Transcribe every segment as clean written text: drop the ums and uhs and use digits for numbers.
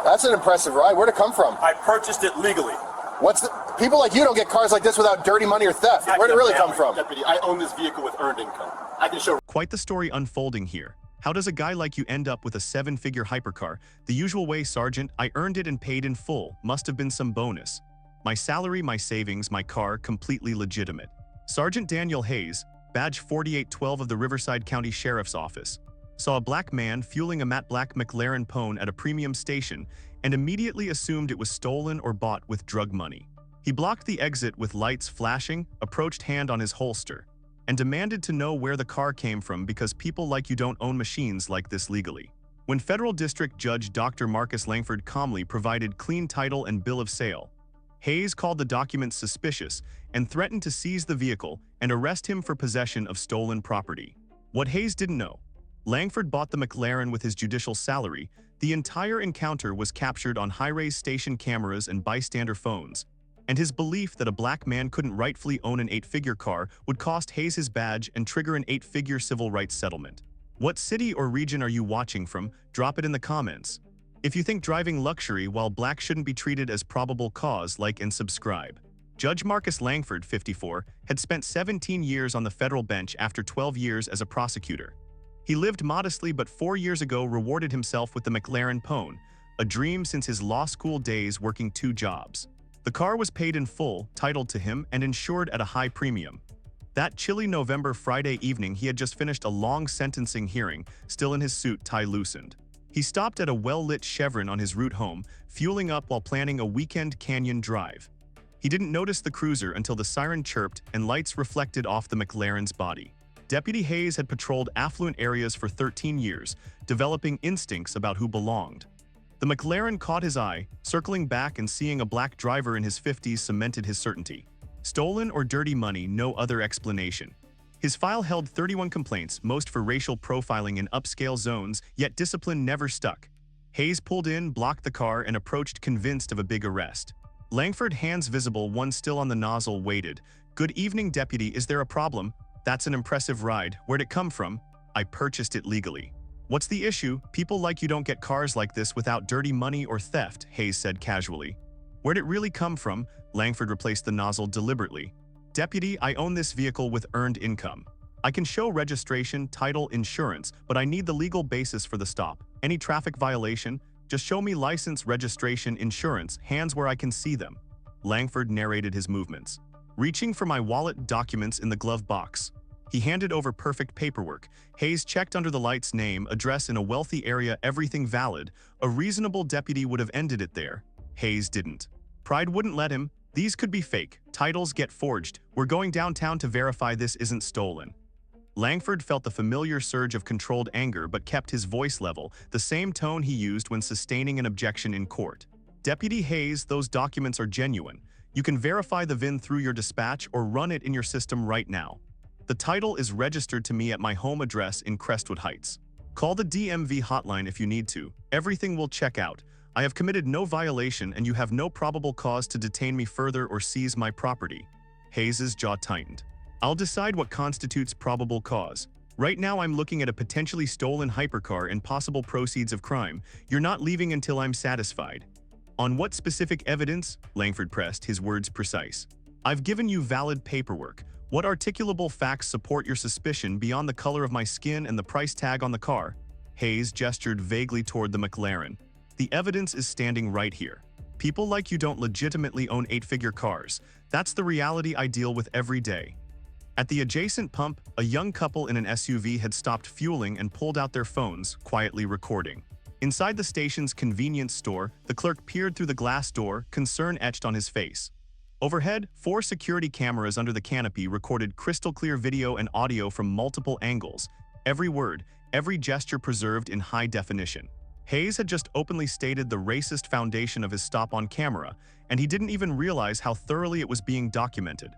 That's an impressive ride. Where'd it come from? I purchased it legally. People like you don't get cars like this without dirty money or theft. Where'd it really come from? Deputy, I own this vehicle with earned income. I can show. Quite the story unfolding here. How does a guy like you end up with a 7-figure hypercar? The usual way, Sergeant. I earned it and paid in full. Must have been some bonus. My salary, my savings, my car, completely legitimate. Sergeant Daniel Hayes, badge 4812 of the Riverside County Sheriff's Office, saw a black man fueling a matte black McLaren Pone at a premium station and immediately assumed it was stolen or bought with drug money. He blocked the exit with lights flashing, approached hand on his holster, and demanded to know where the car came from because people like you don't own machines like this legally. When Federal District Judge Dr. Marcus Langford calmly provided clean title and bill of sale, Hayes called the documents suspicious and threatened to seize the vehicle and arrest him for possession of stolen property. What Hayes didn't know: Langford bought the McLaren with his judicial salary. The entire encounter was captured on high-res station cameras and bystander phones, and his belief that a black man couldn't rightfully own an 8-figure car would cost Hayes his badge and trigger an 8-figure civil rights settlement. What city or region are you watching from? Drop it in the comments. If you think driving luxury while black shouldn't be treated as probable cause, like and subscribe. Judge Marcus Langford, 54, had spent 17 years on the federal bench after 12 years as a prosecutor. He lived modestly, but 4 years ago rewarded himself with the McLaren Pone, a dream since his law school days working 2 jobs. The car was paid in full, titled to him, and insured at a high premium. That chilly November Friday evening, he had just finished a long sentencing hearing, still in his suit, tie loosened. He stopped at a well-lit Chevron on his route home, fueling up while planning a weekend canyon drive. He didn't notice the cruiser until the siren chirped and lights reflected off the McLaren's body. Deputy Hayes had patrolled affluent areas for 13 years, developing instincts about who belonged. The McLaren caught his eye. Circling back and seeing a black driver in his 50s cemented his certainty. Stolen or dirty money, no other explanation. His file held 31 complaints, most for racial profiling in upscale zones, yet discipline never stuck. Hayes pulled in, blocked the car, and approached, convinced of a big arrest. Langford, hands visible, one still on the nozzle, waited. "Good evening, deputy. Is there a problem?" "That's an impressive ride. Where'd it come from?" "I purchased it legally." "What's the issue? People like you don't get cars like this without dirty money or theft," Hayes said casually. "Where'd it really come from?" Langford replaced the nozzle deliberately. "Deputy, I own this vehicle with earned income. I can show registration, title, insurance, but I need the legal basis for the stop. Any traffic violation? Just show me license, registration, insurance, hands where I can see them." Langford narrated his movements. Reaching for my wallet, documents in the glove box. He handed over perfect paperwork. Hayes checked under the lights: name, address in a wealthy area, everything valid. A reasonable deputy would have ended it there. Hayes didn't. Pride wouldn't let him. "These could be fake. Titles get forged. We're going downtown to verify this isn't stolen." Langford felt the familiar surge of controlled anger but kept his voice level, the same tone he used when sustaining an objection in court. "Deputy Hayes, those documents are genuine. You can verify the VIN through your dispatch or run it in your system right now. The title is registered to me at my home address in Crestwood Heights. Call the DMV hotline if you need to. Everything will check out. I have committed no violation and you have no probable cause to detain me further or seize my property." Hayes's jaw tightened. "I'll decide what constitutes probable cause. Right now I'm looking at a potentially stolen hypercar and possible proceeds of crime. You're not leaving until I'm satisfied." "On what specific evidence?" Langford pressed, his words precise. "I've given you valid paperwork. What articulable facts support your suspicion beyond the color of my skin and the price tag on the car?" Hayes gestured vaguely toward the McLaren. "The evidence is standing right here. People like you don't legitimately own 8-figure cars. That's the reality I deal with every day." At the adjacent pump, a young couple in an SUV had stopped fueling and pulled out their phones, quietly recording. Inside the station's convenience store, the clerk peered through the glass door, concern etched on his face. Overhead, 4 security cameras under the canopy recorded crystal-clear video and audio from multiple angles, every word, every gesture preserved in high definition. Hayes had just openly stated the racist foundation of his stop on camera, and he didn't even realize how thoroughly it was being documented.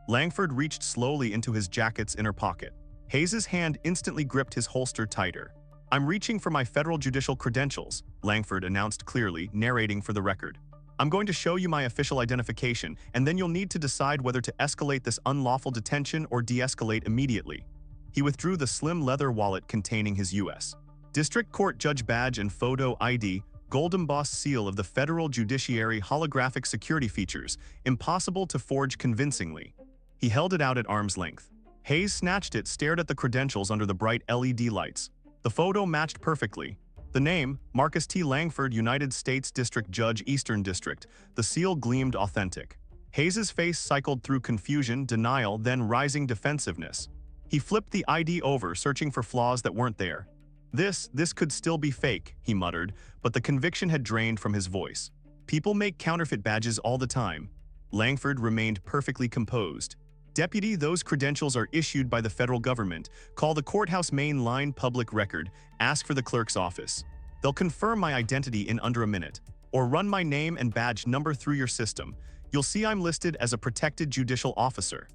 Langford reached slowly into his jacket's inner pocket. Hayes's hand instantly gripped his holster tighter. "I'm reaching for my federal judicial credentials," Langford announced clearly, narrating for the record. "I'm going to show you my official identification, and then you'll need to decide whether to escalate this unlawful detention or de-escalate immediately." He withdrew the slim leather wallet containing his U.S. District Court Judge badge and photo ID, gold embossed seal of the federal judiciary holographic security features, impossible to forge convincingly. He held it out at arm's length. Hayes snatched it, stared at the credentials under the bright LED lights. The photo matched perfectly. The name, Marcus T. Langford, United States District Judge, Eastern District. The seal gleamed authentic. Hayes's face cycled through confusion, denial, then rising defensiveness. He flipped the ID over, searching for flaws that weren't there. This could still be fake, he muttered, but the conviction had drained from his voice. People make counterfeit badges all the time. Langford remained perfectly composed. Deputy, those credentials are issued by the federal government. Call the courthouse main line public record. Ask for the clerk's office. They'll confirm my identity in under a minute. Or run my name and badge number through your system. You'll see I'm listed as a protected judicial officer.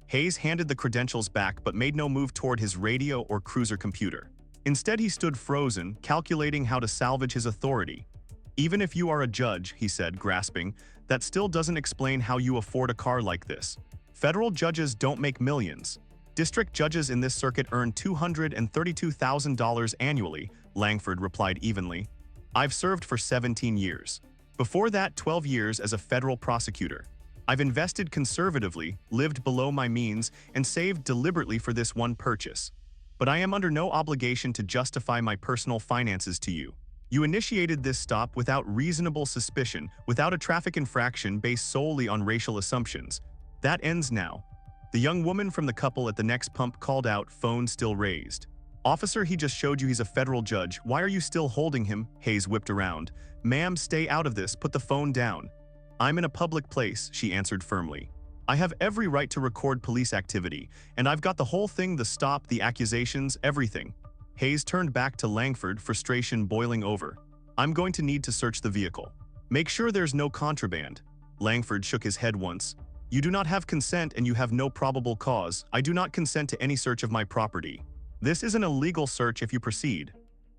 Hayes handed the credentials back but made no move toward his radio or cruiser computer. Instead, he stood frozen, calculating how to salvage his authority. Even if you are a judge, he said, grasping, that still doesn't explain how you afford a car like this. Federal judges don't make millions. District judges in this circuit earn $232,000 annually, Langford replied evenly. I've served for 17 years. Before that, 12 years as a federal prosecutor. I've invested conservatively, lived below my means, and saved deliberately for this one purchase. But I am under no obligation to justify my personal finances to you. You initiated this stop without reasonable suspicion, without a traffic infraction based solely on racial assumptions. That ends now. The young woman from the couple at the next pump called out, phone still raised. Officer, he just showed you he's a federal judge. Why are you still holding him? Hayes whipped around. Ma'am, stay out of this. Put the phone down. I'm in a public place, she answered firmly. I have every right to record police activity, and I've got the whole thing, the stop, the accusations, everything. Hayes turned back to Langford, frustration boiling over. I'm going to need to search the vehicle. Make sure there's no contraband. Langford shook his head once. You do not have consent and you have no probable cause. I do not consent to any search of my property. This is an illegal search if you proceed.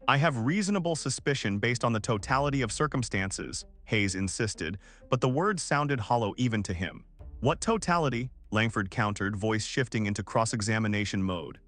I have reasonable suspicion based on the totality of circumstances, Hayes insisted, but the words sounded hollow even to him. What totality? Langford countered, voice shifting into cross-examination mode.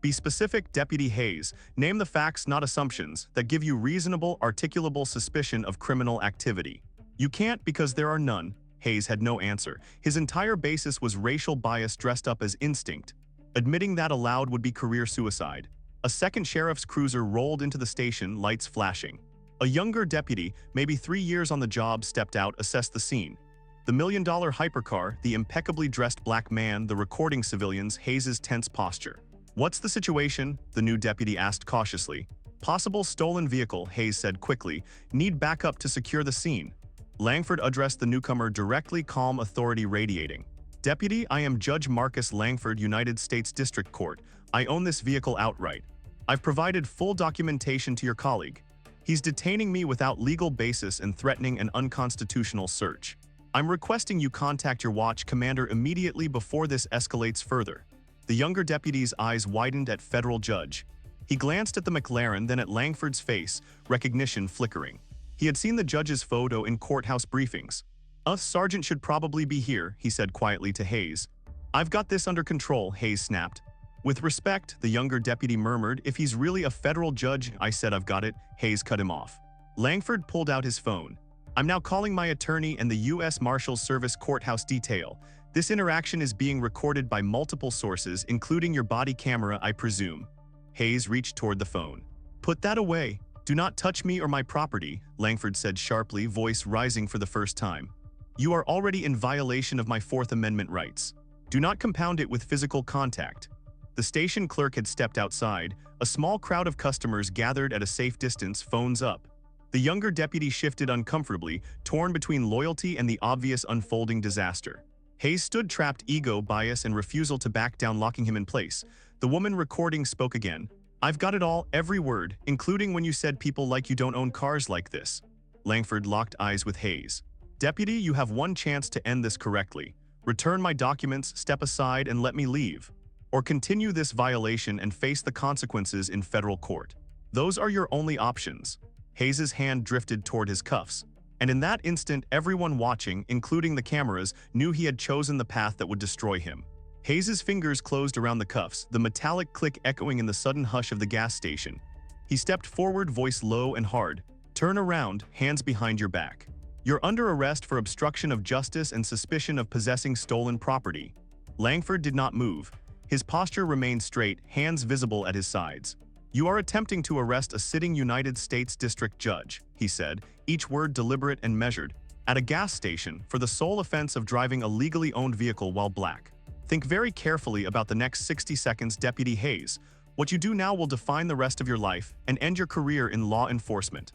Be specific, Deputy Hayes. Name the facts, not assumptions, that give you reasonable, articulable suspicion of criminal activity. You can't because there are none. Hayes had no answer. His entire basis was racial bias dressed up as instinct. Admitting that aloud would be career suicide. A second sheriff's cruiser rolled into the station, lights flashing. A younger deputy, maybe 3 years on the job, stepped out, assessed the scene. The million-dollar hypercar, the impeccably dressed black man, the recording civilians, Hayes's tense posture. What's the situation? The new deputy asked cautiously. Possible stolen vehicle, Hayes said quickly. Need backup to secure the scene. Langford addressed the newcomer directly, calm authority radiating. Deputy, I am Judge Marcus Langford, United States District Court. I own this vehicle outright. I've provided full documentation to your colleague. He's detaining me without legal basis and threatening an unconstitutional search. I'm requesting you contact your watch commander immediately before this escalates further. The younger deputy's eyes widened at federal judge. He glanced at the McLaren, then at Langford's face, recognition flickering. He had seen the judge's photo in courthouse briefings. Us sergeant should probably be here, he said quietly to Hayes. I've got this under control, Hayes snapped. With respect, the younger deputy murmured, if he's really a federal judge, I said I've got it. Hayes cut him off. Langford pulled out his phone. I'm now calling my attorney and the U.S. Marshals Service courthouse detail. This interaction is being recorded by multiple sources, including your body camera, I presume. Hayes reached toward the phone. Put that away. Do not touch me or my property, Langford said sharply, voice rising for the first time. You are already in violation of my Fourth Amendment rights. Do not compound it with physical contact. The station clerk had stepped outside. A small crowd of customers gathered at a safe distance, phones up. The younger deputy shifted uncomfortably, torn between loyalty and the obvious unfolding disaster. Hayes stood trapped, ego, bias, and refusal to back down, locking him in place. The woman recording spoke again. I've got it all, every word, including when you said people like you don't own cars like this. Langford locked eyes with Hayes. Deputy, you have one chance to end this correctly. Return my documents, step aside, and let me leave. Or continue this violation and face the consequences in federal court. Those are your only options. Hayes's hand drifted toward his cuffs. And in that instant, everyone watching, including the cameras, knew he had chosen the path that would destroy him. Hayes's fingers closed around the cuffs, the metallic click echoing in the sudden hush of the gas station. He stepped forward, voice low and hard. Turn around, hands behind your back. You're under arrest for obstruction of justice and suspicion of possessing stolen property. Langford did not move. His posture remained straight, hands visible at his sides. You are attempting to arrest a sitting United States District Judge, he said, each word deliberate and measured, at a gas station for the sole offense of driving a legally owned vehicle while black. Think very carefully about the next 60 seconds, Deputy Hayes. What you do now will define the rest of your life and end your career in law enforcement.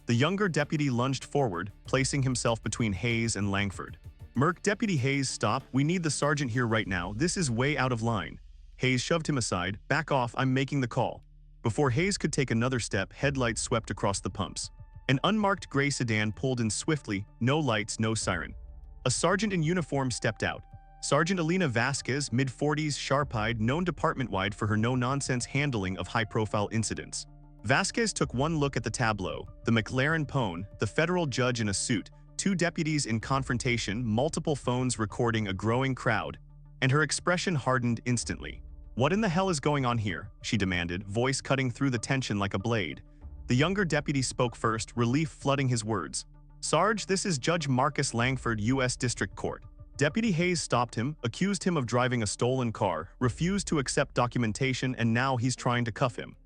The younger deputy lunged forward, placing himself between Hayes and Langford. Merc, Deputy Hayes, stop. We need the sergeant here right now. This is way out of line. Hayes shoved him aside. Back off, I'm making the call. Before Hayes could take another step, headlights swept across the pumps. An unmarked gray sedan pulled in swiftly, no lights, no siren. A sergeant in uniform stepped out. Sergeant Elena Vasquez, mid-40s, sharp-eyed, known department-wide for her no-nonsense handling of high-profile incidents. Vasquez took one look at the tableau, the McLaren Pone, the federal judge in a suit, two deputies in confrontation, multiple phones recording a growing crowd, and her expression hardened instantly. What in the hell is going on here? She demanded, voice cutting through the tension like a blade. The younger deputy spoke first, relief flooding his words. Sarge, this is Judge Marcus Langford, U.S. District Court. Deputy Hayes stopped him, accused him of driving a stolen car, refused to accept documentation, and now he's trying to cuff him.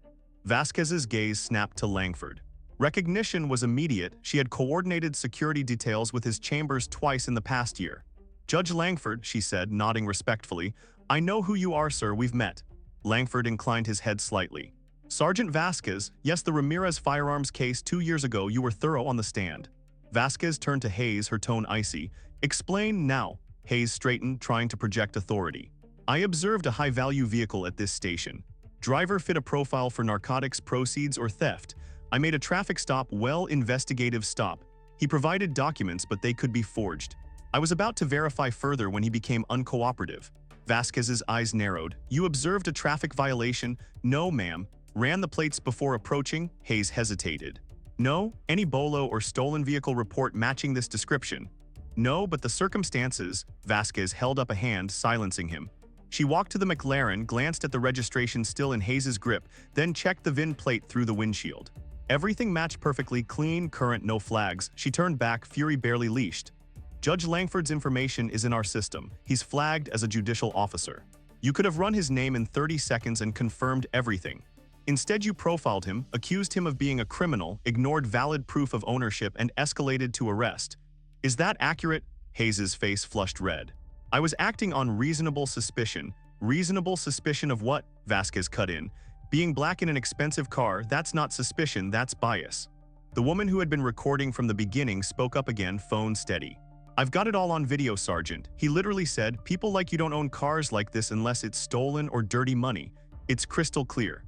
Vasquez's gaze snapped to Langford. Recognition was immediate. She had coordinated security details with his chambers twice in the past year. Judge Langford, she said, nodding respectfully, I know who you are, sir, we've met. Langford inclined his head slightly. Sergeant Vasquez, yes, the Ramirez firearms case 2 years ago, you were thorough on the stand. Vasquez turned to Hayes, her tone icy. Explain now. Hayes straightened, trying to project authority. I observed a high-value vehicle at this station. Driver fit a profile for narcotics proceeds or theft. I made a traffic stop, investigative stop. He provided documents, but they could be forged. I was about to verify further when he became uncooperative. Vasquez's eyes narrowed. You observed a traffic violation? No, ma'am. Ran the plates before approaching? Hayes hesitated. No? Any bolo or stolen vehicle report matching this description? No, but the circumstances. Vasquez held up a hand, silencing him. She walked to the McLaren, glanced at the registration still in Hayes' grip, then checked the VIN plate through the windshield. Everything matched perfectly, clean, current, no flags. She turned back, fury barely leashed. Judge Langford's information is in our system. He's flagged as a judicial officer. You could have run his name in 30 seconds and confirmed everything. Instead, you profiled him, accused him of being a criminal, ignored valid proof of ownership, and escalated to arrest. Is that accurate? Hayes' face flushed red. I was acting on reasonable suspicion. Reasonable suspicion of what? Vasquez cut in. Being black in an expensive car, that's not suspicion, that's bias. The woman who had been recording from the beginning spoke up again, phone steady. I've got it all on video, Sergeant. He literally said, people like you don't own cars like this unless it's stolen or dirty money. It's crystal clear.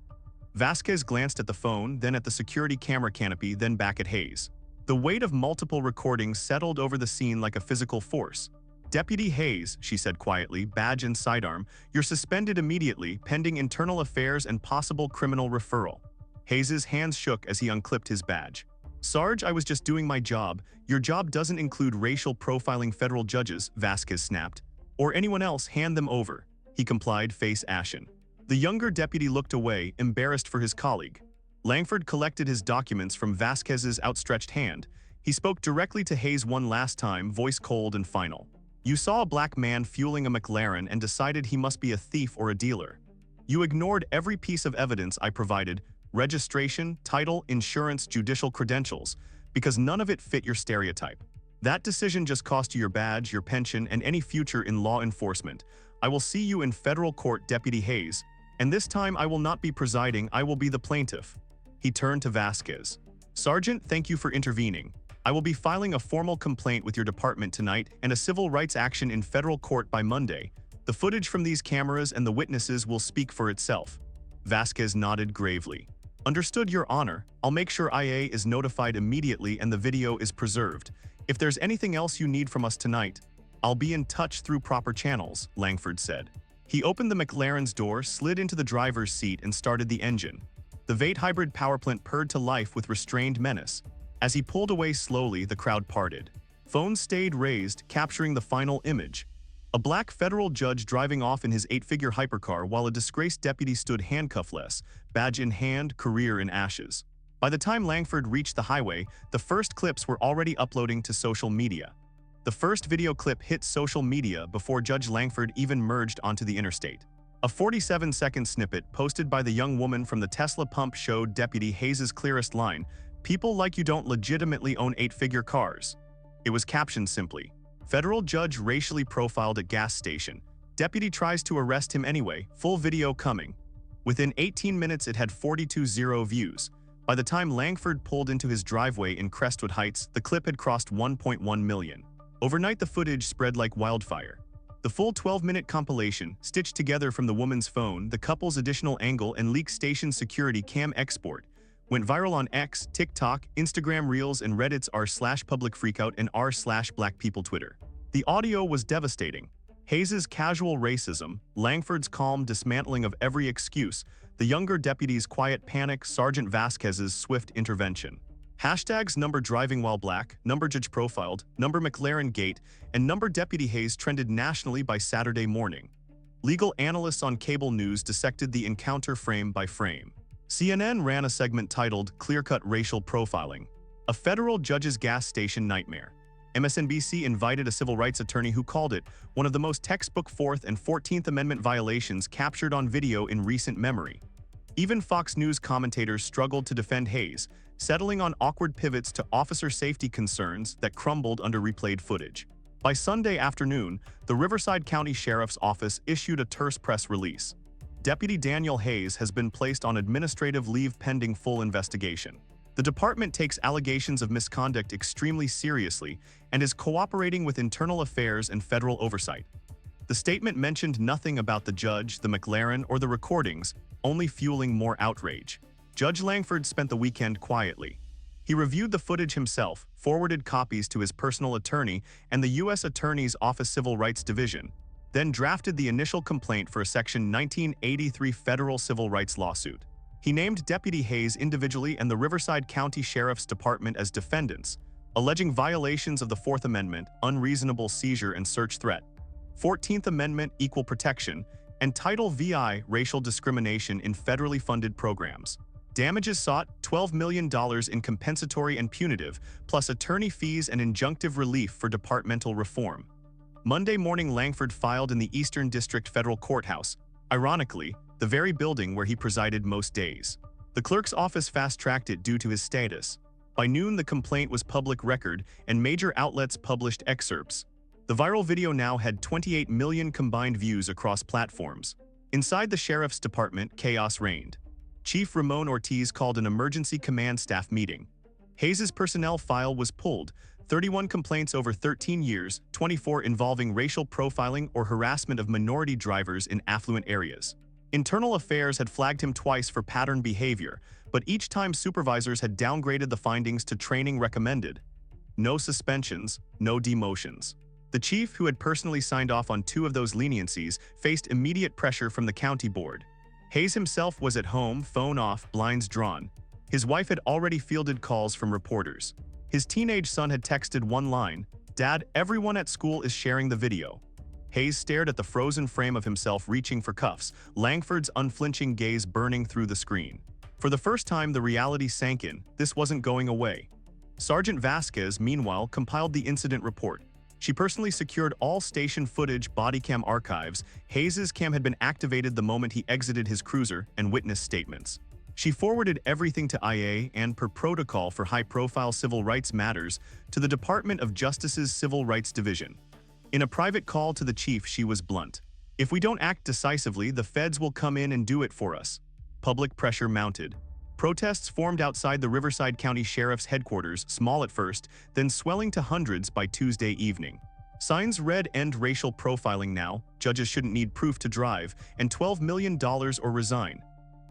Vasquez glanced at the phone, then at the security camera canopy, then back at Hayes. The weight of multiple recordings settled over the scene like a physical force. Deputy Hayes, she said quietly, badge and sidearm, you're suspended immediately, pending internal affairs and possible criminal referral. Hayes' hands shook as he unclipped his badge. Sarge, I was just doing my job. Your job doesn't include racial profiling federal judges, Vasquez snapped. Or anyone else, hand them over. He complied, face ashen. The younger deputy looked away, embarrassed for his colleague. Langford collected his documents from Vasquez's outstretched hand. He spoke directly to Hayes one last time, voice cold and final. You saw a black man fueling a McLaren and decided he must be a thief or a dealer. You ignored every piece of evidence I provided, registration, title, insurance, judicial credentials, because none of it fit your stereotype. That decision just cost you your badge, your pension, and any future in law enforcement. I will see you in federal court, Deputy Hayes, and this time I will not be presiding, I will be the plaintiff. He turned to Vasquez. Sergeant, thank you for intervening. I will be filing a formal complaint with your department tonight and a civil rights action in federal court by Monday. The footage from these cameras and the witnesses will speak for itself. Vasquez nodded gravely. Understood, Your Honor. I'll make sure IA is notified immediately and the video is preserved. If there's anything else you need from us tonight, I'll be in touch through proper channels, Langford said. He opened the McLaren's door, slid into the driver's seat, and started the engine. The V8 hybrid powerplant purred to life with restrained menace. As he pulled away slowly, the crowd parted. Phones stayed raised, capturing the final image. A black federal judge driving off in his 8-figure hypercar while a disgraced deputy stood handcuffless, badge in hand, career in ashes. By the time Langford reached the highway, the first clips were already uploading to social media. The first video clip hit social media before Judge Langford even merged onto the interstate. A 47-second snippet posted by the young woman from the Tesla pump showed Deputy Hayes' clearest line, "People like you don't legitimately own 8-figure cars." It was captioned simply, "Federal judge racially profiled at gas station. Deputy tries to arrest him anyway, full video coming." Within 18 minutes it had 42,000 views. By the time Langford pulled into his driveway in Crestwood Heights, the clip had crossed 1.1 million. Overnight the footage spread like wildfire. The full 12-minute compilation, stitched together from the woman's phone, the couple's additional angle, and leaked station security cam export, went viral on X, TikTok, Instagram Reels, and Reddit's r/public freakout and r/black people Twitter. The audio was devastating. Hayes' casual racism, Langford's calm dismantling of every excuse, the younger deputy's quiet panic, Sergeant Vasquez's swift intervention. Hashtags number driving while black, number judge profiled, number McLaren gate, and number Deputy Hayes trended nationally by Saturday morning. Legal analysts on cable news dissected the encounter frame by frame. CNN ran a segment titled "Clear-Cut Racial Profiling: A Federal Judge's Gas Station Nightmare." MSNBC invited a civil rights attorney who called it one of the most textbook 4th and 14th Amendment violations captured on video in recent memory. Even Fox News commentators struggled to defend Hayes, settling on awkward pivots to officer safety concerns that crumbled under replayed footage. By Sunday afternoon, the Riverside County Sheriff's Office issued a terse press release. Deputy Daniel Hayes has been placed on administrative leave pending full investigation. The department takes allegations of misconduct extremely seriously and is cooperating with internal affairs and federal oversight. The statement mentioned nothing about the judge, the McLaren, or the recordings, only fueling more outrage. Judge Langford spent the weekend quietly. He reviewed the footage himself, forwarded copies to his personal attorney and the U.S. Attorney's Office Civil Rights Division, then drafted the initial complaint for a Section 1983 federal civil rights lawsuit. He named Deputy Hayes individually and the Riverside County Sheriff's Department as defendants, alleging violations of the 4th Amendment, unreasonable seizure and search threat, 14th Amendment, equal protection, and Title VI, racial discrimination in federally funded programs. Damages sought $12 million in compensatory and punitive, plus attorney fees and injunctive relief for departmental reform. Monday morning, Langford filed in the Eastern District Federal Courthouse, ironically, the very building where he presided most days. The clerk's office fast-tracked it due to his status. By noon, the complaint was public record, and major outlets published excerpts. The viral video now had 28 million combined views across platforms. Inside the sheriff's department, chaos reigned. Chief Ramon Ortiz called an emergency command staff meeting. Hayes' personnel file was pulled, 31 complaints over 13 years, 24 involving racial profiling or harassment of minority drivers in affluent areas. Internal Affairs had flagged him twice for pattern behavior, but each time supervisors had downgraded the findings to training recommended. No suspensions, no demotions. The chief, who had personally signed off on 2 of those leniencies, faced immediate pressure from the county board. Hayes himself was at home, phone off, blinds drawn. His wife had already fielded calls from reporters. His teenage son had texted one line, "Dad, everyone at school is sharing the video." Hayes stared at the frozen frame of himself reaching for cuffs, Langford's unflinching gaze burning through the screen. For the first time, the reality sank in. This wasn't going away. Sergeant Vasquez, meanwhile, compiled the incident report. She personally secured all station footage, body cam archives. Hayes' cam had been activated the moment he exited his cruiser, and witness statements. She forwarded everything to IA and, per protocol for high-profile civil rights matters, to the Department of Justice's Civil Rights Division. In a private call to the chief, she was blunt. "If we don't act decisively, the feds will come in and do it for us." Public pressure mounted. Protests formed outside the Riverside County Sheriff's headquarters, small at first, then swelling to hundreds by Tuesday evening. Signs read "End racial profiling now," "Judges shouldn't need proof to drive," and $12 million or resign.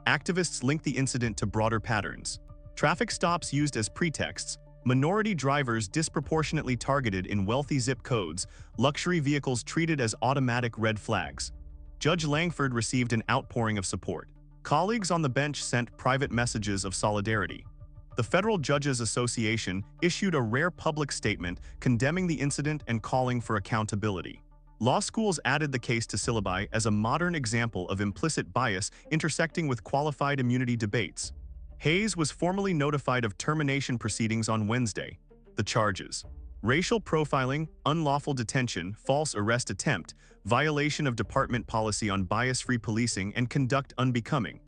Activists linked the incident to broader patterns. Traffic stops used as pretexts, minority drivers disproportionately targeted in wealthy zip codes, luxury vehicles treated as automatic red flags. Judge Langford received an outpouring of support. Colleagues on the bench sent private messages of solidarity. The Federal Judges Association issued a rare public statement condemning the incident and calling for accountability. Law schools added the case to syllabi as a modern example of implicit bias intersecting with qualified immunity debates. Hayes was formally notified of termination proceedings on Wednesday. The charges: racial profiling, unlawful detention, false arrest attempt, violation of department policy on bias-free policing, and conduct unbecoming.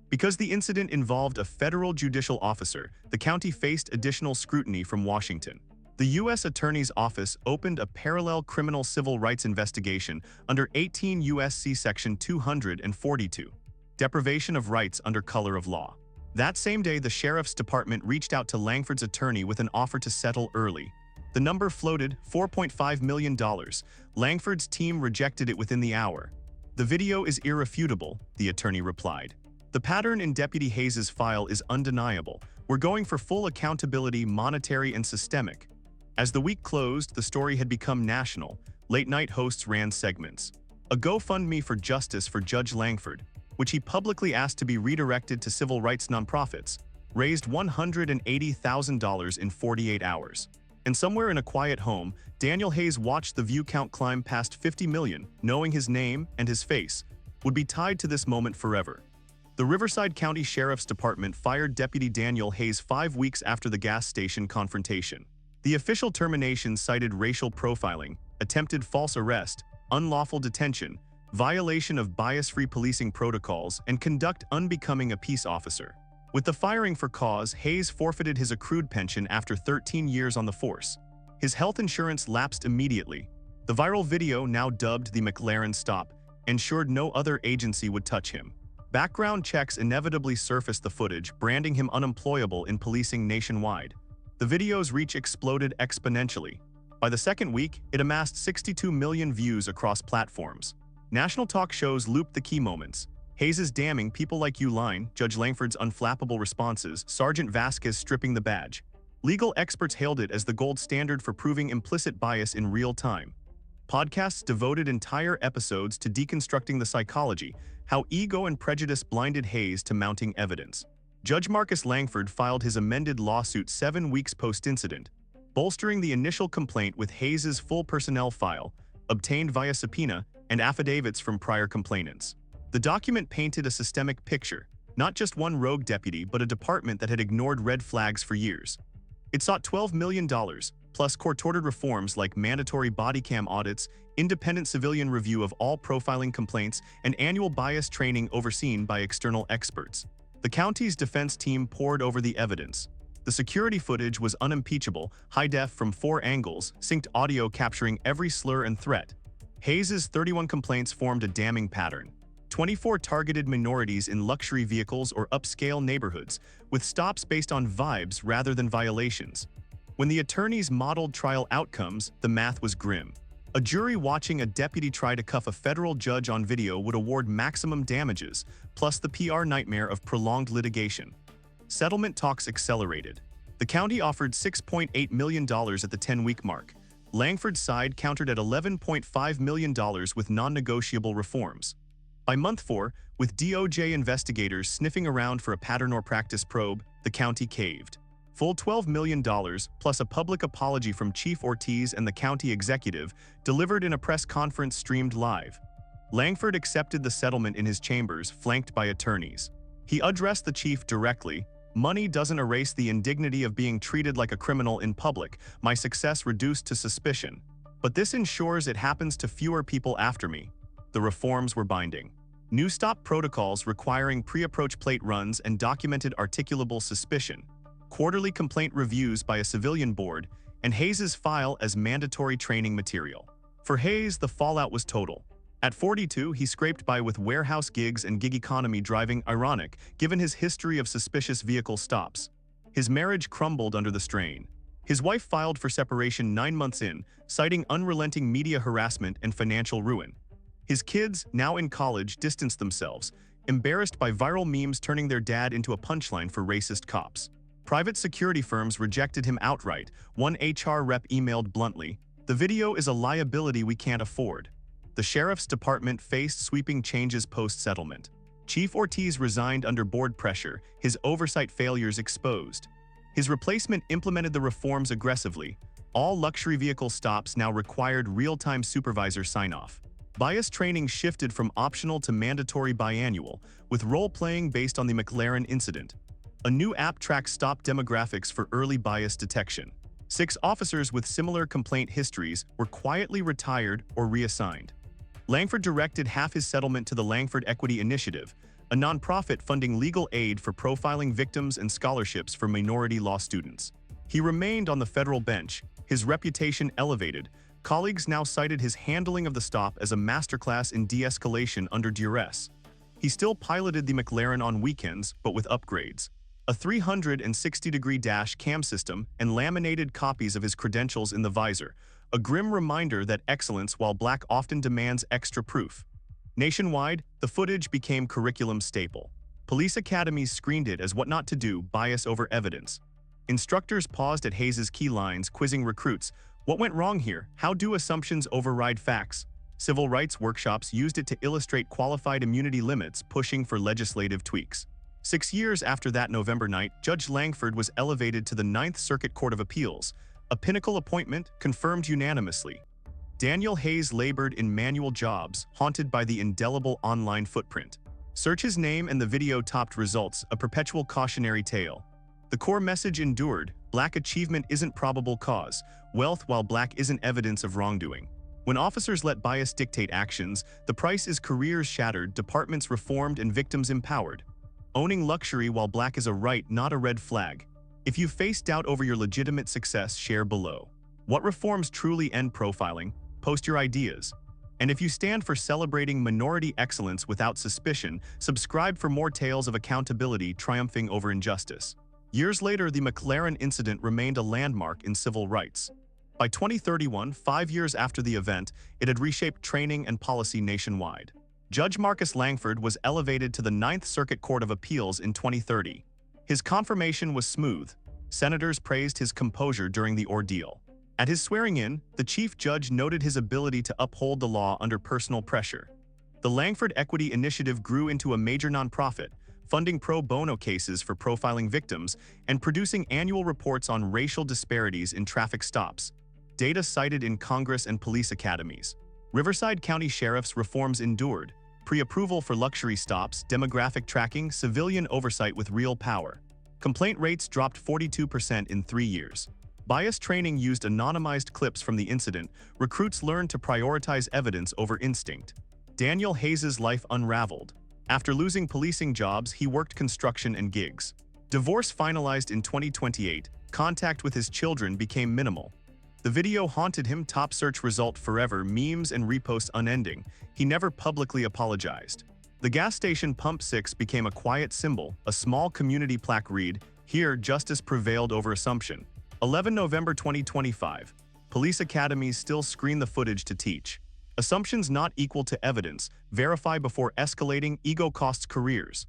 Because the incident involved a federal judicial officer, the county faced additional scrutiny from Washington. The U.S. Attorney's Office opened a parallel criminal civil rights investigation under 18 U.S.C. Section 242, deprivation of rights under color of law. That same day, the Sheriff's Department reached out to Langford's attorney with an offer to settle early. The number floated, $4.5 million. Langford's team rejected it within the hour. "The video is irrefutable," the attorney replied. "The pattern in Deputy Hayes' file is undeniable. We're going for full accountability, monetary and systemic." As the week closed, the story had become national. Late-night hosts ran segments. A GoFundMe for justice for Judge Langford, which he publicly asked to be redirected to civil rights nonprofits, raised $180,000 in 48 hours. And somewhere in a quiet home, Daniel Hayes watched the view count climb past 50 million, knowing his name and his face would be tied to this moment forever. The Riverside County Sheriff's Department fired Deputy Daniel Hayes 5 weeks after the gas station confrontation. The official termination cited racial profiling, attempted false arrest, unlawful detention, violation of bias-free policing protocols, and conduct unbecoming a peace officer. With the firing for cause, Hayes forfeited his accrued pension after 13 years on the force. His health insurance lapsed immediately. The viral video, now dubbed the McLaren Stop, ensured no other agency would touch him. Background checks inevitably surfaced the footage, branding him unemployable in policing nationwide. The video's reach exploded exponentially. By the second week, it amassed 62 million views across platforms. National talk shows looped the key moments: Hayes' damning "people like you" line, Judge Langford's unflappable responses, Sergeant Vasquez stripping the badge. Legal experts hailed it as the gold standard for proving implicit bias in real time. Podcasts devoted entire episodes to deconstructing the psychology, how ego and prejudice blinded Hayes to mounting evidence. Judge Marcus Langford filed his amended lawsuit 7 weeks post-incident, bolstering the initial complaint with Hayes' full personnel file, obtained via subpoena, and affidavits from prior complainants. The document painted a systemic picture, not just one rogue deputy, but a department that had ignored red flags for years. It sought $12 million, plus court-ordered reforms like mandatory body cam audits, independent civilian review of all profiling complaints, and annual bias training overseen by external experts. The county's defense team pored over the evidence. The security footage was unimpeachable, high-def from 4 angles, synced audio capturing every slur and threat. Hayes' 31 complaints formed a damning pattern. 24 targeted minorities in luxury vehicles or upscale neighborhoods, with stops based on vibes rather than violations. When the attorneys modeled trial outcomes, the math was grim. A jury watching a deputy try to cuff a federal judge on video would award maximum damages, plus the PR nightmare of prolonged litigation. Settlement talks accelerated. The county offered $6.8 million at the 10-week mark. Langford's side countered at $11.5 million with non-negotiable reforms. By month 4, with DOJ investigators sniffing around for a pattern or practice probe, the county caved. Full $12 million, plus a public apology from Chief Ortiz and the county executive, delivered in a press conference streamed live. Langford accepted the settlement in his chambers, flanked by attorneys. He addressed the chief directly: "Money doesn't erase the indignity of being treated like a criminal in public, my success reduced to suspicion. But this ensures it happens to fewer people after me." The reforms were binding. New stop protocols requiring pre-approach plate runs and documented articulable suspicion, quarterly complaint reviews by a civilian board, and Hayes' file as mandatory training material. For Hayes, the fallout was total. At 42, he scraped by with warehouse gigs and gig economy driving, ironic given his history of suspicious vehicle stops. His marriage crumbled under the strain. His wife filed for separation 9 months in, citing unrelenting media harassment and financial ruin. His kids, now in college, distanced themselves, embarrassed by viral memes turning their dad into a punchline for racist cops. Private security firms rejected him outright. One HR rep emailed bluntly, "The video is a liability we can't afford." The Sheriff's Department faced sweeping changes post-settlement. Chief Ortiz resigned under board pressure, his oversight failures exposed. His replacement implemented the reforms aggressively. All luxury vehicle stops now required real-time supervisor sign-off. Bias training shifted from optional to mandatory biannual, with role-playing based on the McLaren incident. A new app tracks stop demographics for early bias detection. 6 officers with similar complaint histories were quietly retired or reassigned. Langford directed half his settlement to the Langford Equity Initiative, a nonprofit funding legal aid for profiling victims and scholarships for minority law students. He remained on the federal bench, his reputation elevated. Colleagues now cited his handling of the stop as a masterclass in de-escalation under duress. He still piloted the McLaren on weekends, but with upgrades. A 360-degree dash cam system and laminated copies of his credentials in the visor, a grim reminder that excellence while black often demands extra proof. Nationwide, the footage became curriculum staple. Police academies screened it as what not to do, bias over evidence. Instructors paused at Hayes's key lines, quizzing recruits. What went wrong here? How do assumptions override facts? Civil rights workshops used it to illustrate qualified immunity limits, pushing for legislative tweaks. 6 years after that November night, Judge Langford was elevated to the Ninth Circuit Court of Appeals, a pinnacle appointment confirmed unanimously. Daniel Hayes labored in manual jobs, haunted by the indelible online footprint. Search his name and the video topped results, a perpetual cautionary tale. The core message endured: black achievement isn't probable cause, wealth while black isn't evidence of wrongdoing. When officers let bias dictate actions, the price is careers shattered, departments reformed, and victims empowered. Owning luxury while black is a right, not a red flag. If you face doubt over your legitimate success, share below. What reforms truly end profiling? Post your ideas. And if you stand for celebrating minority excellence without suspicion, subscribe for more tales of accountability triumphing over injustice. Years later, the McLaren incident remained a landmark in civil rights. By 2031, 5 years after the event, it had reshaped training and policy nationwide. Judge Marcus Langford was elevated to the Ninth Circuit Court of Appeals in 2030. His confirmation was smooth. Senators praised his composure during the ordeal. At his swearing-in, the chief judge noted his ability to uphold the law under personal pressure. The Langford Equity Initiative grew into a major nonprofit, funding pro bono cases for profiling victims and producing annual reports on racial disparities in traffic stops. Data cited in Congress and police academies. Riverside County Sheriff's reforms endured: pre-approval for luxury stops, demographic tracking, civilian oversight with real power. Complaint rates dropped 42% in 3 years. Bias training used anonymized clips from the incident. Recruits learned to prioritize evidence over instinct. Daniel Hayes's life unraveled. After losing policing jobs, he worked construction and gigs. Divorce finalized in 2028. Contact with his children became minimal. The video haunted him, top search result forever, memes and reposts unending. He never publicly apologized. The gas station Pump 6 became a quiet symbol, a small community plaque read, "Here, justice prevailed over assumption." 11 November 2025. Police academies still screen the footage to teach. Assumptions not equal to evidence. Verify before escalating. Ego costs careers.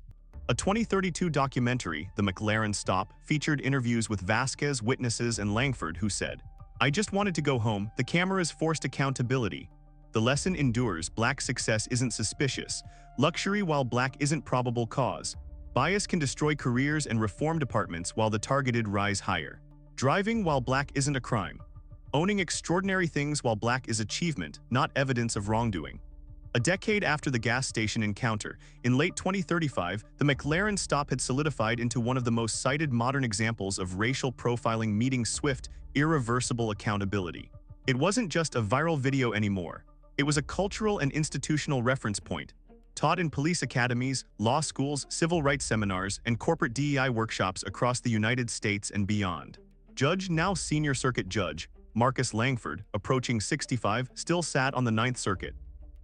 A 2032 documentary, The McLaren Stop, featured interviews with Vasquez, witnesses, and Langford, who said, "I just wanted to go home." The cameras forced accountability. The lesson endures: black success isn't suspicious. Luxury while black isn't probable cause. Bias can destroy careers and reform departments while the targeted rise higher. Driving while black isn't a crime. Owning extraordinary things while black is achievement, not evidence of wrongdoing. A decade after the gas station encounter, in late 2035, the McLaren stop had solidified into one of the most cited modern examples of racial profiling meeting swift, irreversible accountability. It wasn't just a viral video anymore. It was a cultural and institutional reference point, taught in police academies, law schools, civil rights seminars, and corporate DEI workshops across the United States and beyond. Judge, now Senior Circuit Judge, Marcus Langford, approaching 65, still sat on the Ninth Circuit.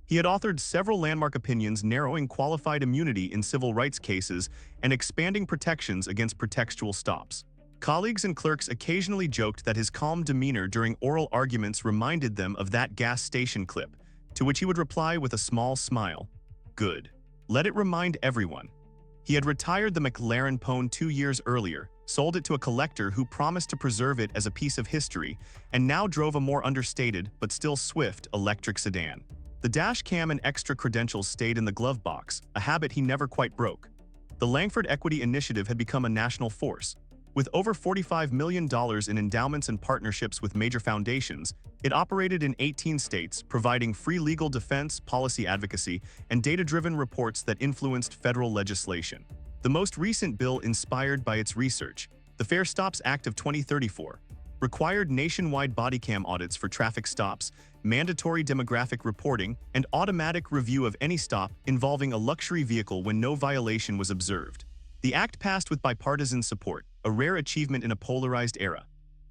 He had authored several landmark opinions narrowing qualified immunity in civil rights cases and expanding protections against pretextual stops. Colleagues and clerks occasionally joked that his calm demeanor during oral arguments reminded them of that gas station clip, to which he would reply with a small smile, "Good. Let it remind everyone." He had retired the McLaren Pone 2 years earlier, sold it to a collector who promised to preserve it as a piece of history, and now drove a more understated, but still swift, electric sedan. The dash cam and extra credentials stayed in the glove box, a habit he never quite broke. The Langford Equity Initiative had become a national force. With over $45 million in endowments and partnerships with major foundations, it operated in 18 states, providing free legal defense, policy advocacy, and data-driven reports that influenced federal legislation. The most recent bill inspired by its research, the Fair Stops Act of 2034, required nationwide body cam audits for traffic stops, mandatory demographic reporting, and automatic review of any stop involving a luxury vehicle when no violation was observed. The act passed with bipartisan support, a rare achievement in a polarized era.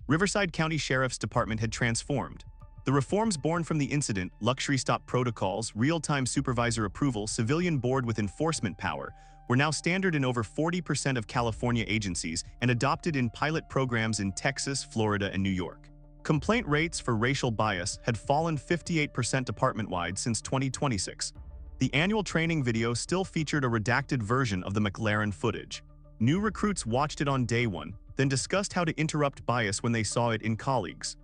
Riverside County Sheriff's Department had transformed. The reforms born from the incident, luxury stop protocols, real-time supervisor approval, civilian board with enforcement power, were now standard in over 40% of California agencies and adopted in pilot programs in Texas, Florida, and New York. Complaint rates for racial bias had fallen 58% department-wide since 2026. The annual training video still featured a redacted version of the McLaren footage. New recruits watched it on day one, then discussed how to interrupt bias when they saw it in colleagues.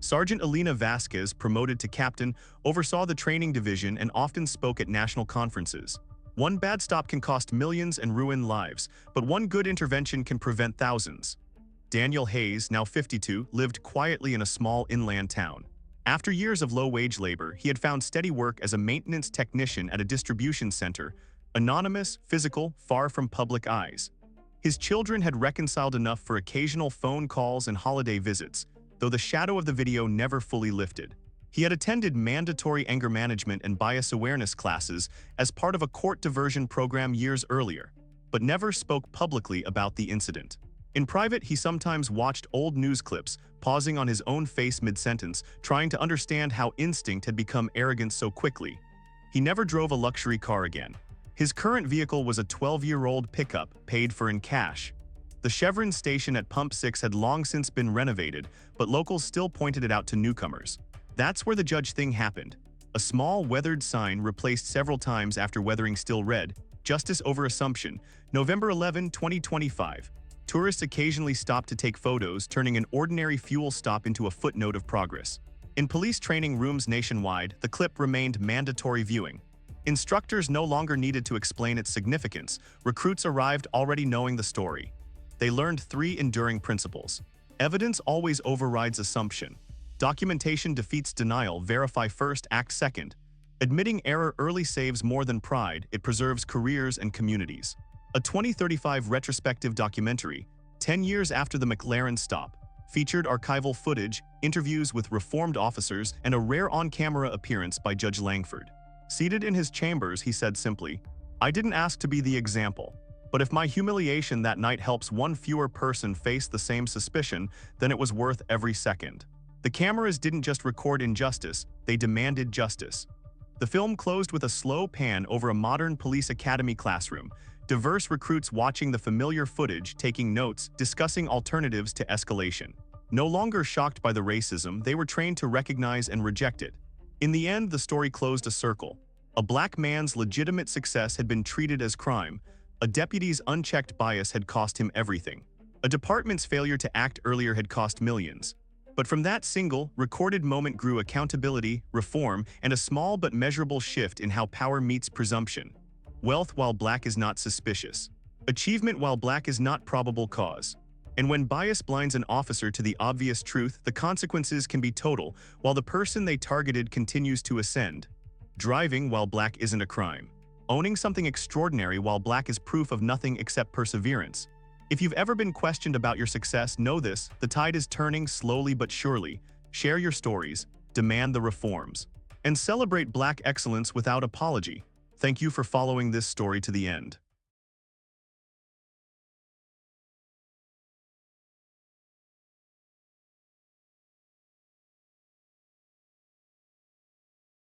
Sergeant Alina Vasquez, promoted to captain, oversaw the training division and often spoke at national conferences. One bad stop can cost millions and ruin lives, but one good intervention can prevent thousands. Daniel Hayes, now 52, lived quietly in a small inland town. After years of low-wage labor, he had found steady work as a maintenance technician at a distribution center, anonymous, physical, far from public eyes. His children had reconciled enough for occasional phone calls and holiday visits, though the shadow of the video never fully lifted. He had attended mandatory anger management and bias awareness classes as part of a court diversion program years earlier, but never spoke publicly about the incident. In private, he sometimes watched old news clips, pausing on his own face mid-sentence, trying to understand how instinct had become arrogance so quickly. He never drove a luxury car again. His current vehicle was a 12-year-old pickup, paid for in cash. The Chevron station at Pump 6 had long since been renovated, but locals still pointed it out to newcomers. That's where the judge thing happened. A small, weathered sign replaced several times after weathering still read, "Justice over Assumption, November 11, 2025. Tourists occasionally stop to take photos, turning an ordinary fuel stop into a footnote of progress." In police training rooms nationwide, the clip remained mandatory viewing. Instructors no longer needed to explain its significance. Recruits arrived already knowing the story. They learned 3 enduring principles. Evidence always overrides assumption. Documentation defeats denial. Verify first, act second. Admitting error early saves more than pride. It preserves careers and communities. A 2035 retrospective documentary, 10 years after the McLaren stop, featured archival footage, interviews with reformed officers, and a rare on-camera appearance by Judge Langford. Seated in his chambers, he said simply, "I didn't ask to be the example. But if my humiliation that night helps one fewer person face the same suspicion, then it was worth every second." The cameras didn't just record injustice, they demanded justice. The film closed with a slow pan over a modern police academy classroom, diverse recruits watching the familiar footage, taking notes, discussing alternatives to escalation. No longer shocked by the racism, they were trained to recognize and reject it. In the end, the story closed a circle. A black man's legitimate success had been treated as crime. A deputy's unchecked bias had cost him everything. A department's failure to act earlier had cost millions. But from that single, recorded moment grew accountability, reform, and a small but measurable shift in how power meets presumption. Wealth while black is not suspicious. Achievement while black is not probable cause. And when bias blinds an officer to the obvious truth, the consequences can be total, while the person they targeted continues to ascend. Driving while black isn't a crime. Owning something extraordinary while black is proof of nothing except perseverance. If you've ever been questioned about your success, know this: the tide is turning slowly but surely. Share your stories, demand the reforms, and celebrate black excellence without apology. Thank you for following this story to the end.